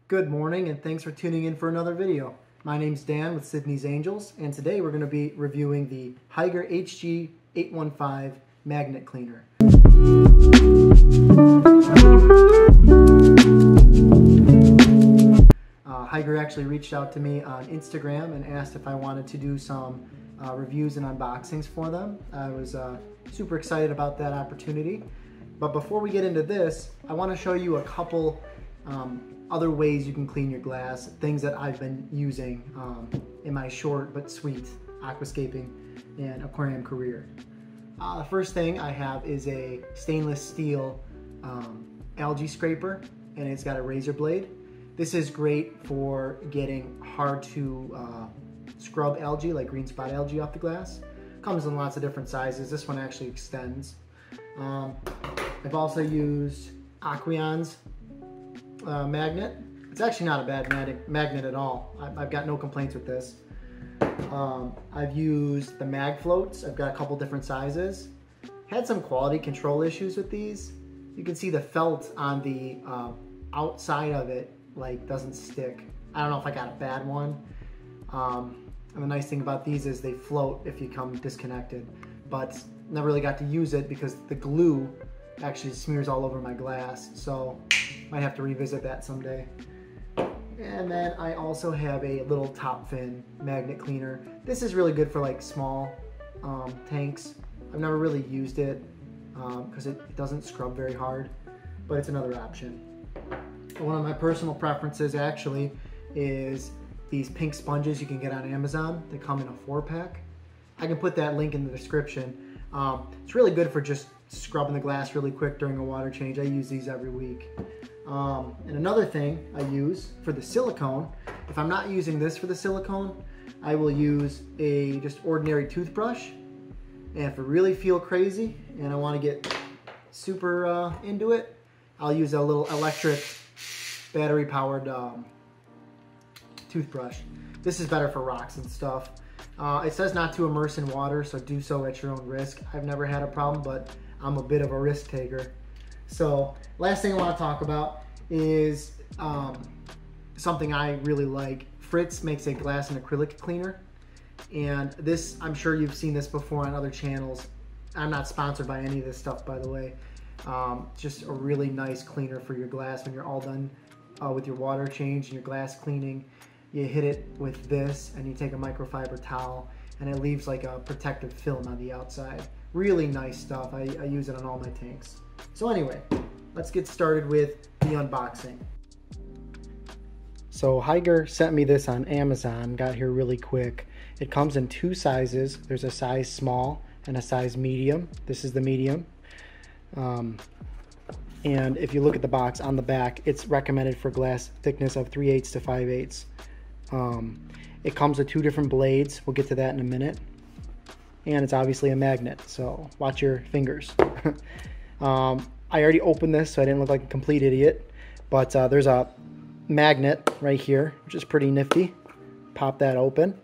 Good morning and thanks for tuning in for another video. My name's Dan with Sydney's Angels, and today we're going to be reviewing the Hygger HG815 magnet cleaner. Hygger actually reached out to me on Instagram and asked if I wanted to do some reviews and unboxings for them. I was super excited about that opportunity. But before we get into this, I want to show you a couple other ways you can clean your glass, things that I've been using in my short but sweet aquascaping and aquarium career. The first thing I have is a stainless steel algae scraper, and it's got a razor blade. This is great for getting hard to scrub algae, like green spot algae, off the glass. Comes in lots of different sizes. This one actually extends. I've also used Aquion's magnet. It's actually not a bad magnet at all. I've got no complaints with this. I've used the mag floats. I've got a couple different sizes. Had some quality control issues with these. You can see the felt on the outside of it doesn't stick. I don't know if I got a bad one. And the nice thing about these is they float if you come disconnected, but never really got to use it because the glue actually smears all over my glass, so might have to revisit that someday. And then I also have a little top fin magnet cleaner. This is really good for like small tanks. I've never really used it because it doesn't scrub very hard, but it's another option. One of my personal preferences actually is these pink sponges you can get on Amazon. They come in a 4-pack. I can put that link in the description. It's really good for just scrubbing the glass really quick during a water change. I use these every week. And another thing I use for the silicone, if I'm not using this for the silicone, I will use a just ordinary toothbrush. And if I really feel crazy and I want to get super into it, I'll use a little electric battery powered toothbrush. This is better for rocks and stuff. It says not to immerse in water, so do so at your own risk. I've never had a problem, but I'm a bit of a risk taker. So last thing I want to talk about is something I really like. Fritz makes a glass and acrylic cleaner, and this, I'm sure you've seen this before on other channels. I'm not sponsored by any of this stuff, by the way. Just a really nice cleaner for your glass when you're all done with your water change and your glass cleaning. You hit it with this and you take a microfiber towel and it leaves like a protective film on the outside. Really nice stuff. I use it on all my tanks. So anyway, let's get started with the unboxing. So Hygger sent me this on Amazon, got here really quick. It comes in two sizes. There's a size small and a size medium. This is the medium. And if you look at the box on the back, it's recommended for glass thickness of 3/8 to 5/8. It comes with two different blades. We'll get to that in a minute. And it's obviously a magnet, so watch your fingers. I already opened this, so I didn't look like a complete idiot. But there's a magnet right here, which is pretty nifty. Pop that open,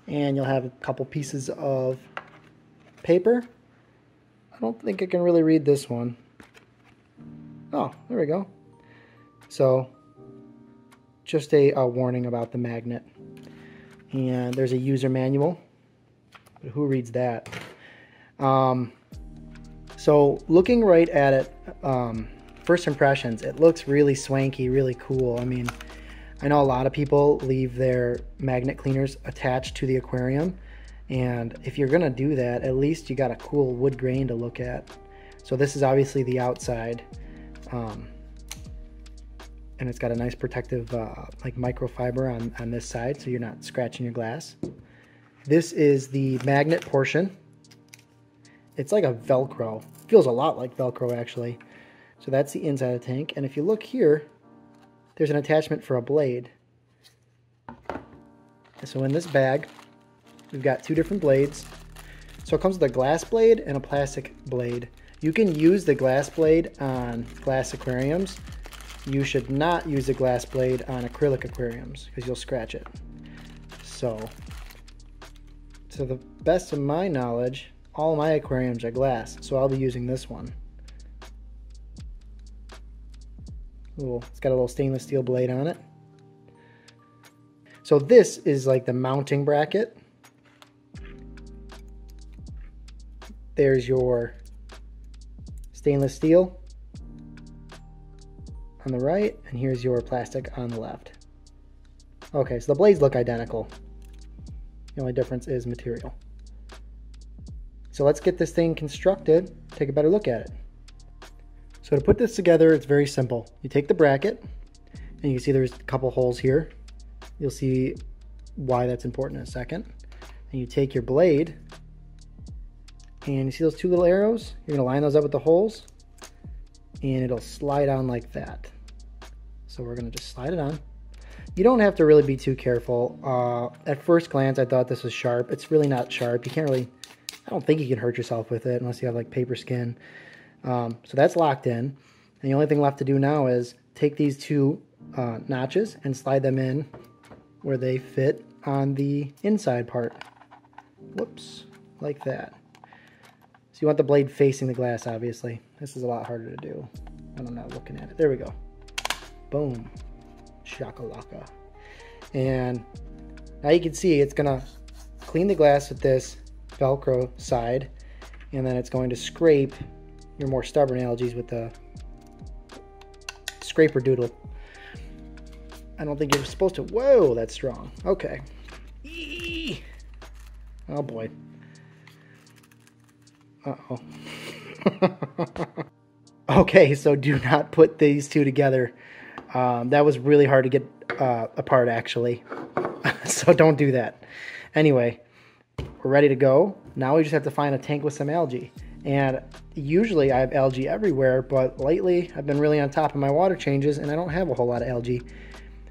and you'll have a couple pieces of paper. I don't think I can really read this one. Oh, there we go. So, just a warning about the magnet. And there's a user manual. But who reads that? So, looking right at it, first impressions, it looks really swanky, really cool. I mean, I know a lot of people leave their magnet cleaners attached to the aquarium. And if you're going to do that, at least you got a cool wood grain to look at. So this is obviously the outside. And it's got a nice protective like microfiber on this side, so you're not scratching your glass. This is the magnet portion. It's like a Velcro. Feels a lot like Velcro, actually. So that's the inside of the tank. And if you look here, there's an attachment for a blade. So in this bag, we've got two different blades. So it comes with a glass blade and a plastic blade. You can use the glass blade on glass aquariums. You should not use the glass blade on acrylic aquariums because you'll scratch it. So to the best of my knowledge, all my aquariums are glass, so I'll be using this one. It's got a little stainless steel blade on it. So this is like the mounting bracket. There's your stainless steel on the right, and here's your plastic on the left. Okay, so the blades look identical. The only difference is material. So let's get this thing constructed, take a better look at it. So to put this together, it's very simple. You take the bracket, and you can see there's a couple holes here. You'll see why that's important in a second. And you take your blade, and you see those two little arrows? You're gonna line those up with the holes, and it'll slide on like that. So we're gonna just slide it on. You don't have to really be too careful. At first glance, I thought this was sharp. It's really not sharp. You can't really, I don't think you can hurt yourself with it unless you have like paper skin. So that's locked in. And the only thing left to do now is take these two notches and slide them in where they fit on the inside part. Whoops, like that. So you want the blade facing the glass, obviously. This is a lot harder to do when I'm not looking at it. There we go. Boom. Shakalaka. And now you can see it's gonna clean the glass with this Velcro side, and then it's going to scrape your more stubborn algae with the scraper doodle. I don't think you're supposed to. Whoa, that's strong. Okay. Eee! Oh boy. Uh-oh. Okay, so do not put these two together. That was really hard to get apart, actually. So don't do that. Anyway, we're ready to go. Now we just have to find a tank with some algae. And usually I have algae everywhere, but lately I've been really on top of my water changes and I don't have a whole lot of algae.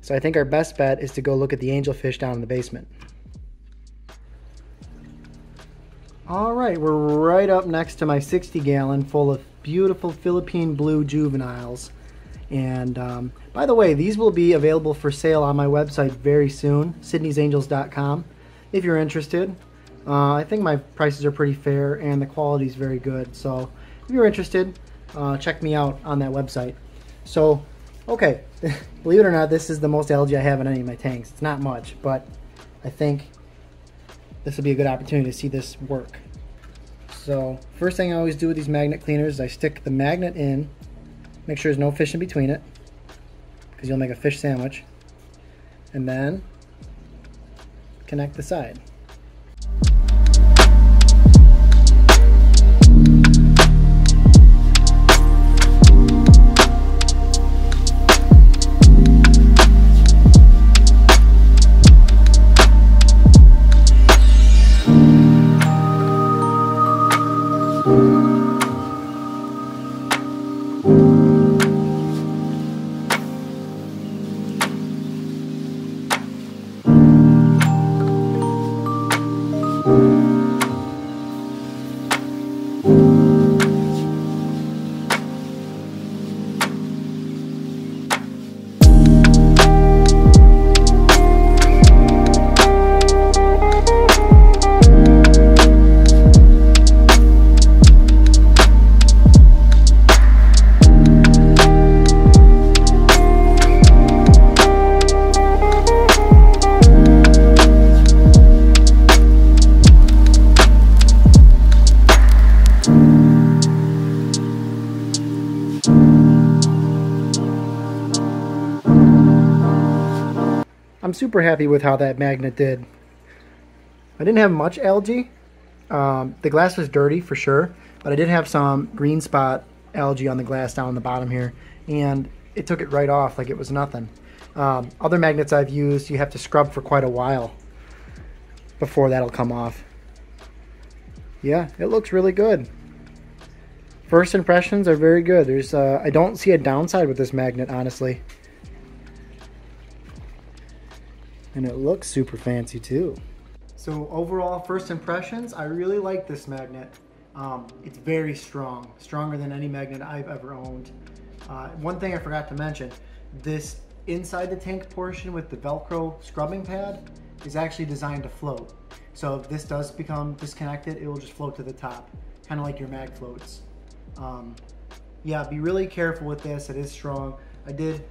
So I think our best bet is to go look at the angelfish down in the basement. All right, we're right up next to my 60-gallon full of beautiful Philippine blue juveniles. And by the way, these will be available for sale on my website very soon, sydneysangels.com, if you're interested. I think my prices are pretty fair and the quality is very good. So if you're interested, check me out on that website. So, okay, believe it or not, this is the most algae I have in any of my tanks. It's not much, but I think this will be a good opportunity to see this work. So first thing I always do with these magnet cleaners is I stick the magnet in, make sure there's no fish in between it, because you'll make a fish sandwich, and then connect the side. I'm super happy with how that magnet did. I didn't have much algae. The glass was dirty for sure, but I did have some green spot algae on the glass down on the bottom here, and it took it right off like it was nothing. Other magnets I've used, you have to scrub for quite a while before that'll come off. Yeah, it looks really good. First impressions are very good. There's I don't see a downside with this magnet, honestly. And it looks super fancy too. So overall, first impressions, I really like this magnet. It's very strong, stronger than any magnet I've ever owned. One thing I forgot to mention, this inside the tank portion with the Velcro scrubbing pad is actually designed to float. So if this does become disconnected, it will just float to the top, kind of like your mag floats. Yeah, be really careful with this, it is strong. I did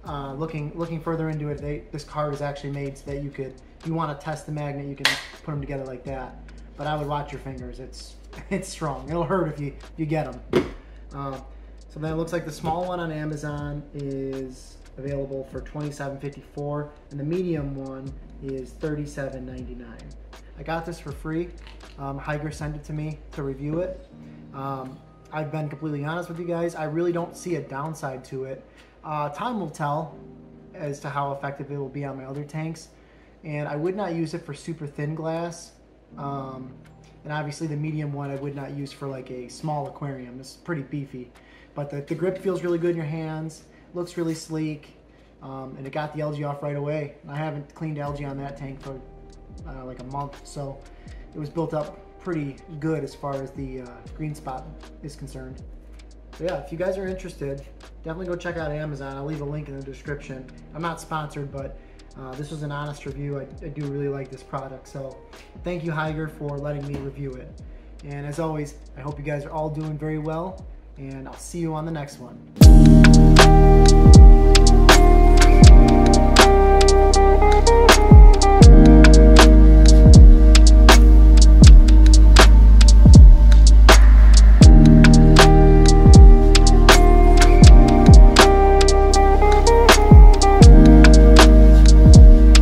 looking further into it, this card is actually made so that if you want to test the magnet, you can put them together like that. But I would watch your fingers. It's strong. It'll hurt if you get them. So then it looks like the small one on Amazon is available for $27.54, and the medium one is $37.99. I got this for free. Hygger sent it to me to review it. I've been completely honest with you guys. I really don't see a downside to it. Time will tell as to how effective it will be on my other tanks, and I would not use it for super thin glass. And obviously the medium one I would not use for like a small aquarium. It's pretty beefy. But the grip feels really good in your hands, looks really sleek, and it got the algae off right away. I haven't cleaned algae on that tank for like a month, so it was built up pretty good as far as the green spot is concerned. So yeah, if you guys are interested, definitely go check out Amazon. I'll leave a link in the description. I'm not sponsored, but this was an honest review. I do really like this product, so thank you, Hygger, for letting me review it. And as always, I hope you guys are all doing very well, and I'll see you on the next one.